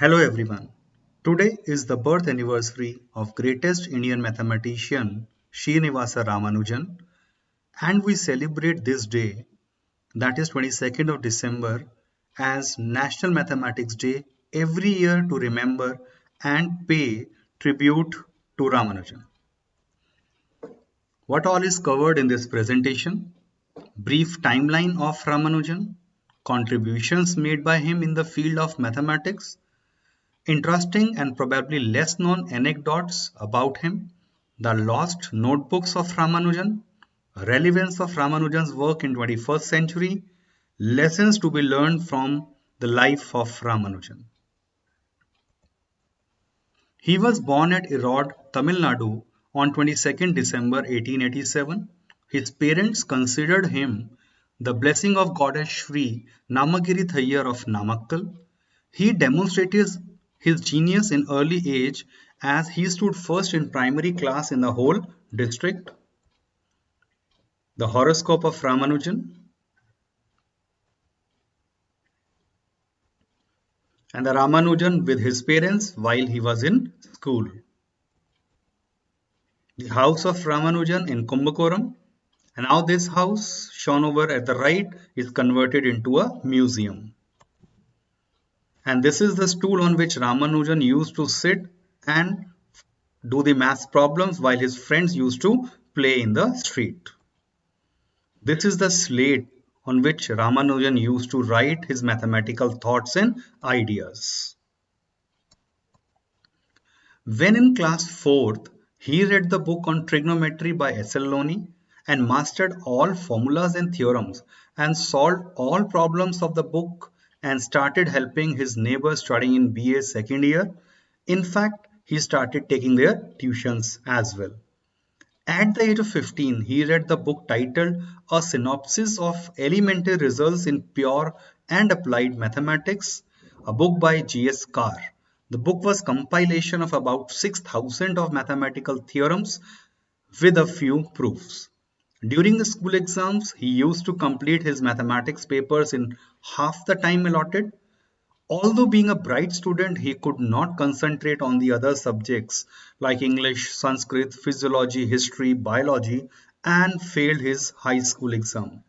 Hello everyone. Today is the birth anniversary of greatest Indian mathematician Srinivasa Ramanujan, and we celebrate this day, that is 22nd of December, as National Mathematics Day every year to remember and pay tribute to Ramanujan. What all is covered in this presentation? Brief timeline of Ramanujan, contributions made by him in the field of mathematics, interesting and probably less known anecdotes about him, the lost notebooks of Ramanujan, relevance of Ramanujan's work in 21st century, lessons to be learned from the life of Ramanujan. He was born at Erode, Tamil Nadu on 22nd December 1887. His parents considered him the blessing of goddess Shri Namagiri Thayyar of Namakkal. He demonstrated his genius in early age as he stood first in primary class in the whole district. The horoscope of Ramanujan and the Ramanujan with his parents while he was in school. The house of Ramanujan in Kumbakoram. And now this house shown over at the right is converted into a museum. And this is the stool on which Ramanujan used to sit and do the math problems while his friends used to play in the street. This is the slate on which Ramanujan used to write his mathematical thoughts and ideas. When in class 4th, he read the book on trigonometry by S.L. Loney and mastered all formulas and theorems and solved all problems of the book and started helping his neighbors studying in BA second year. In fact, he started taking their tuitions as well. At the age of 15, he read the book titled A Synopsis of Elementary Results in Pure and Applied Mathematics, a book by G.S. Carr. The book was compilation of about 6,000 of mathematical theorems with a few proofs. During the school exams, he used to complete his mathematics papers in half the time allotted. Although being a bright student, he could not concentrate on the other subjects like English, Sanskrit, physiology, history, biology, and failed his high school exam.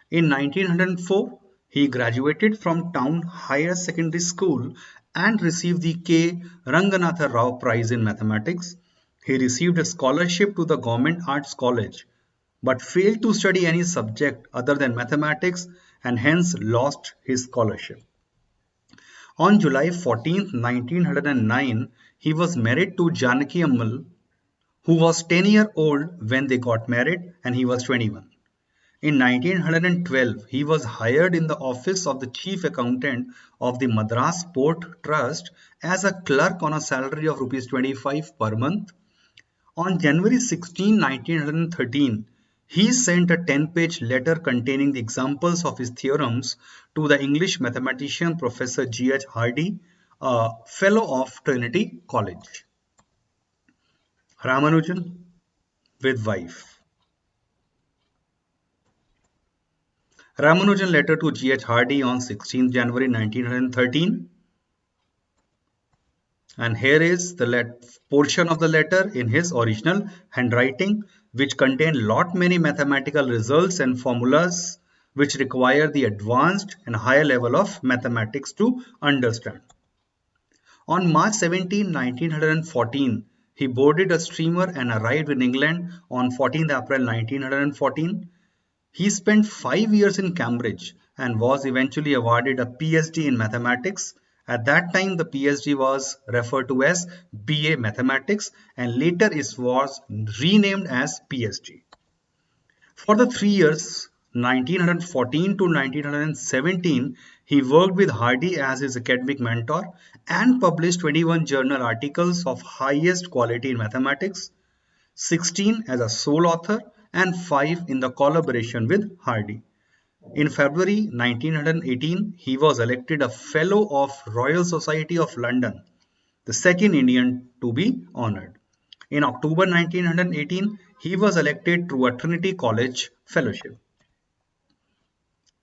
In 1904, he graduated from Town Higher Secondary School and received the K. Ranganatha Rao Prize in Mathematics. He received a scholarship to the Government Arts College, but failed to study any subject other than mathematics and hence lost his scholarship. On July 14, 1909, he was married to Janaki Ammal, who was 10-year-old when they got married and he was 21. In 1912, he was hired in the office of the chief accountant of the Madras Port Trust as a clerk on a salary of Rs 25 per month. On January 16, 1913, he sent a 10-page letter containing the examples of his theorems to the English mathematician Professor G. H. Hardy, a fellow of Trinity College. Ramanujan with wife. Ramanujan letter to G. H. Hardy on 16 January 1913. And here is the portion of the letter in his original handwriting, which contain lot many mathematical results and formulas which require the advanced and higher level of mathematics to understand. On March 17, 1914, he boarded a steamer and arrived in England on 14th April 1914. He spent 5 years in Cambridge and was eventually awarded a PhD in mathematics. At that time, the PhD was referred to as BA Mathematics and later it was renamed as PhD. For the 3 years, 1914 to 1917, he worked with Hardy as his academic mentor and published 21 journal articles of highest quality in mathematics, 16 as a sole author, and 5 in the collaboration with Hardy. In February 1918, he was elected a Fellow of Royal Society of London, the second Indian to be honoured. In October 1918, he was elected to a Trinity College Fellowship.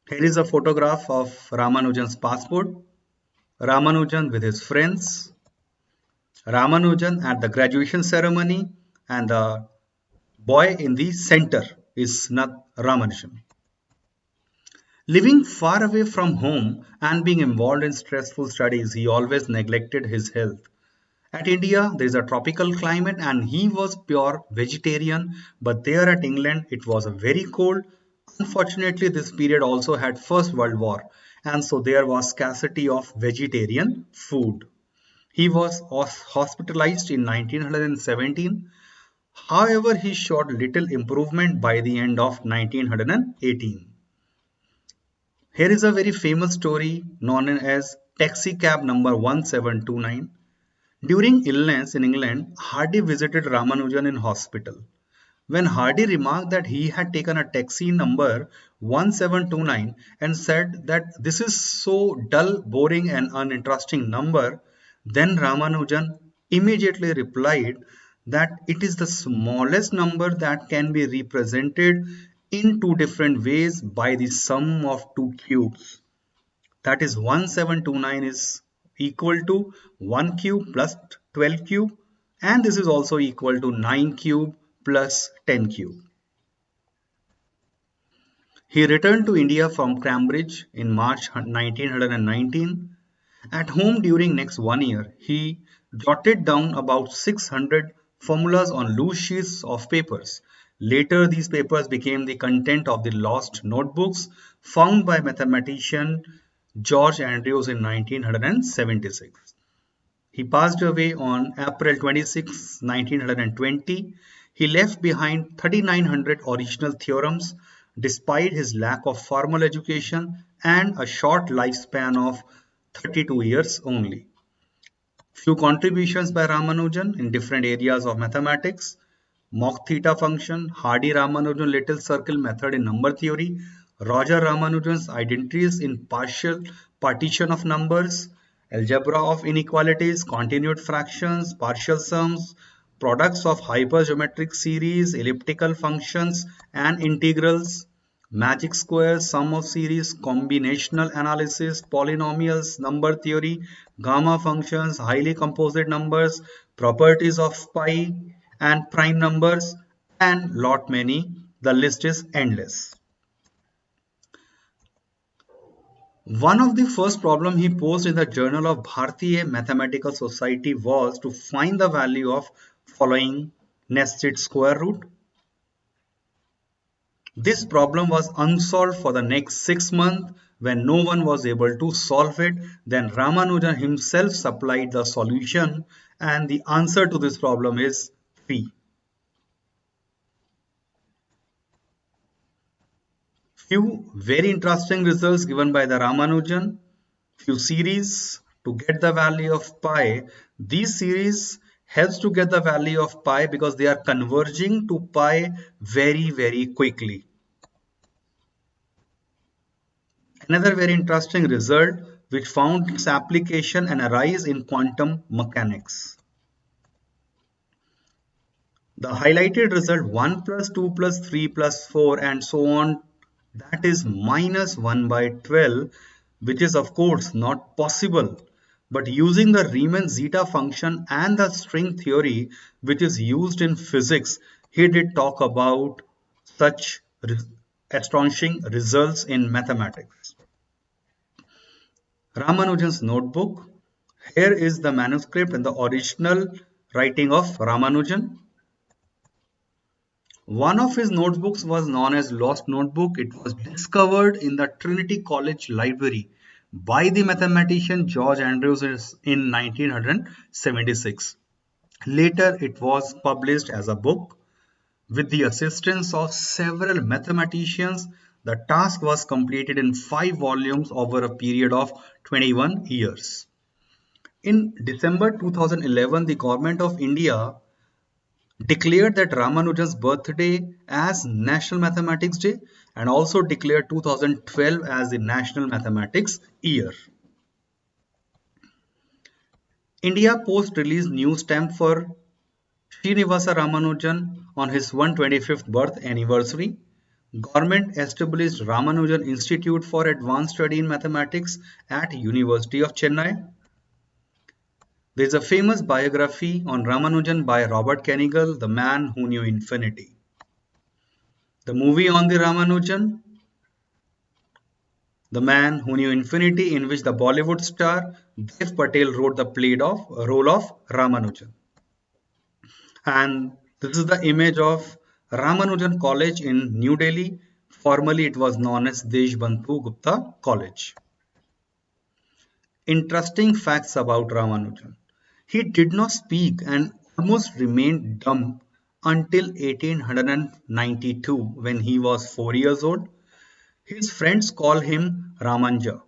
Here is a photograph of Ramanujan's passport. Ramanujan with his friends, Ramanujan at the graduation ceremony, and the boy in the center is Ramanujan. Living far away from home and being involved in stressful studies, he always neglected his health. At India, there is a tropical climate and he was pure vegetarian, but there at England, it was a very cold. Unfortunately, this period also had First World War, and so there was scarcity of vegetarian food. He was hospitalized in 1917. However, he showed little improvement by the end of 1918. Here is a very famous story known as taxi cab number 1729. During illness in England, Hardy visited Ramanujan in hospital. When Hardy remarked that he had taken a taxi number 1729 and said that this is so dull, boring, and uninteresting number, then Ramanujan immediately replied that it is the smallest number that can be represented in two different ways by the sum of two cubes. That is 1729 is equal to 1 cube plus 12 cube, and this is also equal to 9 cube plus 10 cube. He returned to India from Cambridge in March 1919. At home during next 1 year, he jotted down about 600 formulas on loose sheets of papers. Later, these papers became the content of the lost notebooks found by mathematician George Andrews in 1976. He passed away on April 26, 1920. He left behind 3,900 original theorems despite his lack of formal education and a short lifespan of 32 years only. Few contributions by Ramanujan in different areas of mathematics: Mach theta function, Hardy-Ramanujan little circle method in number theory, Roger Ramanujan's identities in partial partition of numbers, algebra of inequalities, continued fractions, partial sums, products of hypergeometric series, elliptical functions and integrals, magic squares, sum of series, combinational analysis, polynomials, number theory, gamma functions, highly composite numbers, properties of pi and prime numbers, and lot many. The list is endless. One of the first problem he posed in the Journal of Bharatiya Mathematical Society was to find the value of following nested square root. This problem was unsolved for the next 6 months. When no one was able to solve it, then Ramanujan himself supplied the solution, and the answer to this problem is 3. Few very interesting results given by the Ramanujan. Few series to get the value of pi. These series helps to get the value of pi because they are converging to pi very quickly. Another very interesting result which found its application and a rise in quantum mechanics. The highlighted result 1 plus 2 plus 3 plus 4 and so on, that is minus 1 by 12, which is of course not possible. But using the Riemann zeta function and the string theory which is used in physics, he did talk about such astonishing results in mathematics. Ramanujan's notebook. Here is the manuscript and the original writing of Ramanujan. One of his notebooks was known as Lost Notebook. It was discovered in the Trinity College Library by the mathematician George Andrews in 1976. Later, it was published as a book. With the assistance of several mathematicians, the task was completed in 5 volumes over a period of 21 years. In December 2011, the Government of India declared that Ramanujan's birthday as National Mathematics Day and also declared 2012 as the National Mathematics Year. India Post released news stamp for Srinivasa Ramanujan on his 125th birth anniversary. Government established Ramanujan Institute for Advanced Study in Mathematics at University of Chennai. There is a famous biography on Ramanujan by Robert Kanigal, The Man Who Knew Infinity. The movie on the Ramanujan, The Man Who Knew Infinity, in which the Bollywood star Dev Patel wrote the role of Ramanujan. And this is the image of Ramanujan College in New Delhi. Formerly it was known as Deshbandhu Gupta College. Interesting facts about Ramanujan. He did not speak and almost remained dumb until 1892 when he was 4 years old. His friends call him Ramanja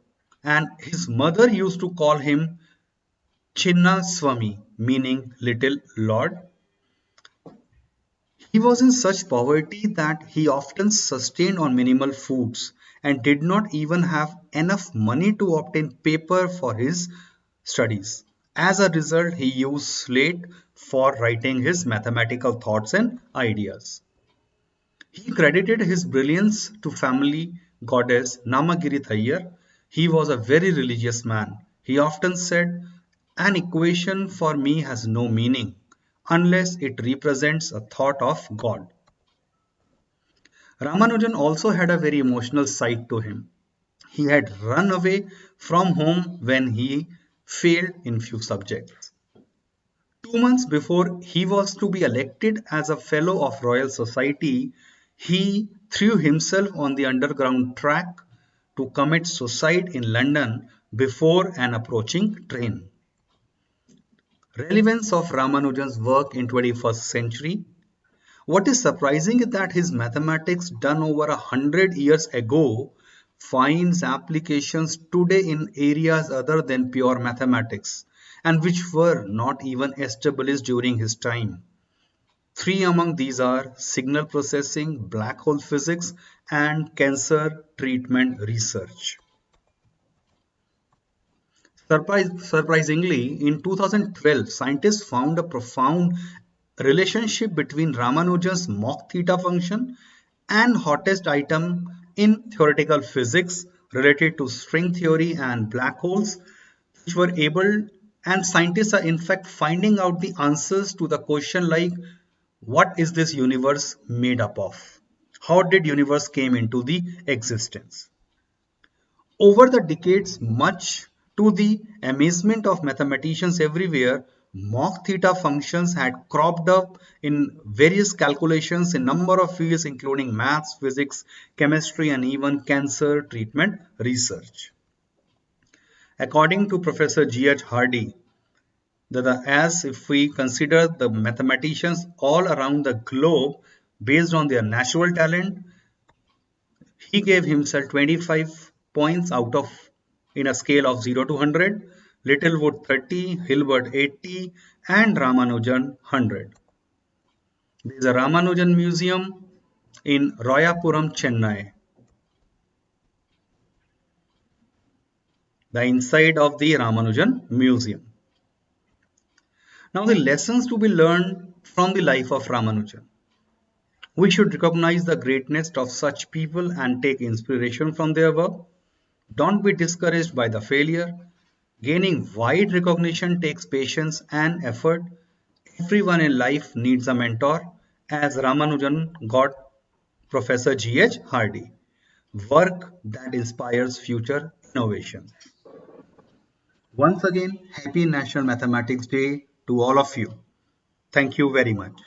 and his mother used to call him Chinna Swami, meaning little lord. He was in such poverty that he often sustained on minimal foods and did not even have enough money to obtain paper for his studies. As a result, he used slate for writing his mathematical thoughts and ideas. He credited his brilliance to family goddess Namagiri Thayar. He was a very religious man. He often said, "An equation for me has no meaning unless it represents a thought of God." Ramanujan also had a very emotional side to him. He had run away from home when he failed in few subjects. 2 months before he was to be elected as a Fellow of Royal Society, he threw himself on the underground track to commit suicide in London before an approaching train. Relevance of Ramanujan's work in 21st century. What is surprising is that his mathematics done over 100 years ago finds applications today in areas other than pure mathematics and which were not even established during his time. Three among these are signal processing, black hole physics, and cancer treatment research. Surprisingly, in 2012, scientists found a profound relationship between Ramanujan's Mach theta function and hottest item in theoretical physics related to string theory and black holes, which were able, and scientists are in fact finding out the answers to the question like, what is this universe made up of? How did universe came into the existence? Over the decades, much to the amazement of mathematicians everywhere, Mach theta functions had cropped up in various calculations in number of fields including maths, physics, chemistry, and even cancer treatment research. According to Professor G.H. Hardy, as if we consider the mathematicians all around the globe based on their natural talent, he gave himself 25 points out of in a scale of 0 to 100, Littlewood 30, Hilbert 80, and Ramanujan 100. There is a Ramanujan Museum in Royapuram, Chennai. The inside of the Ramanujan Museum. Now, the lessons to be learned from the life of Ramanujan. We should recognize the greatness of such people and take inspiration from their work. Don't be discouraged by the failure. Gaining wide recognition takes patience and effort. Everyone in life needs a mentor, as Ramanujan got Professor G.H. Hardy. Work that inspires future innovation. Once again, happy National Mathematics Day to all of you. Thank you very much.